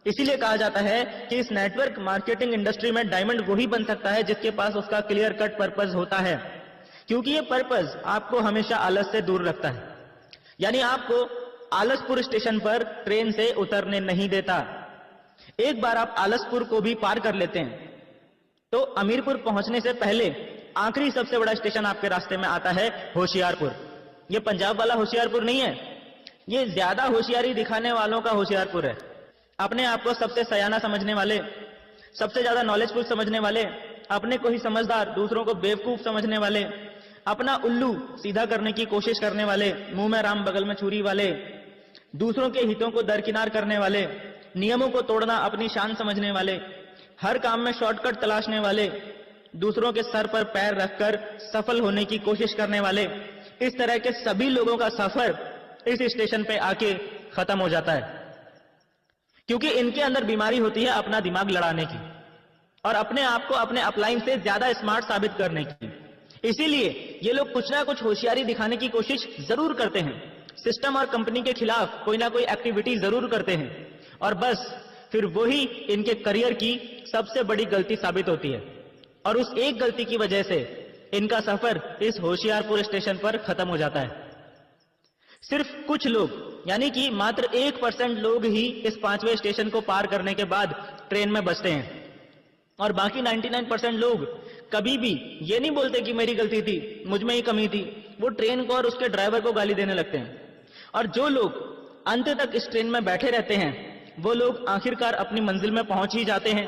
इसीलिए कहा जाता है कि इस नेटवर्क मार्केटिंग इंडस्ट्री में डायमंड वही बन सकता है जिसके पास उसका क्लियर कट पर्पस होता है, क्योंकि ये पर्पस आपको हमेशा आलस से दूर रखता है। यानी आपको आलसपुर स्टेशन पर ट्रेन से उतरने नहीं देता। एक बार आप आलसपुर को भी पार कर लेते हैं तो अमीरपुर पहुंचने से पहले आखिरी सबसे बड़ा स्टेशन आपके रास्ते में आता है होशियारपुर। ये पंजाब वाला होशियारपुर नहीं है, ये ज्यादा होशियारी दिखाने वालों का होशियारपुर है। अपने आप को सबसे सयाना समझने वाले, सबसे ज्यादा नॉलेजफुल समझने वाले, अपने को ही समझदार दूसरों को बेवकूफ समझने वाले, अपना उल्लू सीधा करने की कोशिश करने वाले, मुंह में राम बगल में छुरी वाले, दूसरों के हितों को दरकिनार करने वाले, नियमों को तोड़ना अपनी शान समझने वाले, हर काम में शॉर्टकट तलाशने वाले, दूसरों के सर पर पैर रखकर सफल होने की कोशिश करने वाले, इस तरह के सभी लोगों का सफर इस स्टेशन पे आके खत्म हो जाता है। क्योंकि इनके अंदर बीमारी होती है अपना दिमाग लड़ाने की और अपने आप को अपने अपलाइन से ज्यादा स्मार्ट साबित करने की। इसीलिए ये लोग कुछ ना कुछ होशियारी दिखाने की कोशिश जरूर करते हैं, सिस्टम और कंपनी के खिलाफ कोई ना कोई एक्टिविटी जरूर करते हैं और बस फिर वही इनके करियर की सबसे बड़ी गलती साबित होती है और उस एक गलती की वजह से इनका सफर इस होशियारपुर स्टेशन पर खत्म हो जाता है। सिर्फ कुछ लोग यानी कि मात्र 1% लोग ही इस 5वें स्टेशन को पार करने के बाद ट्रेन में बचते हैं और बाकी 99% लोग कभी भी ये नहीं बोलते कि मेरी गलती थी, मुझ में ही कमी थी। वो ट्रेन को और उसके ड्राइवर को गाली देने लगते हैं और जो लोग अंत तक इस ट्रेन में बैठे रहते हैं वो लोग आखिरकार अपनी मंजिल में पहुंच ही जाते हैं।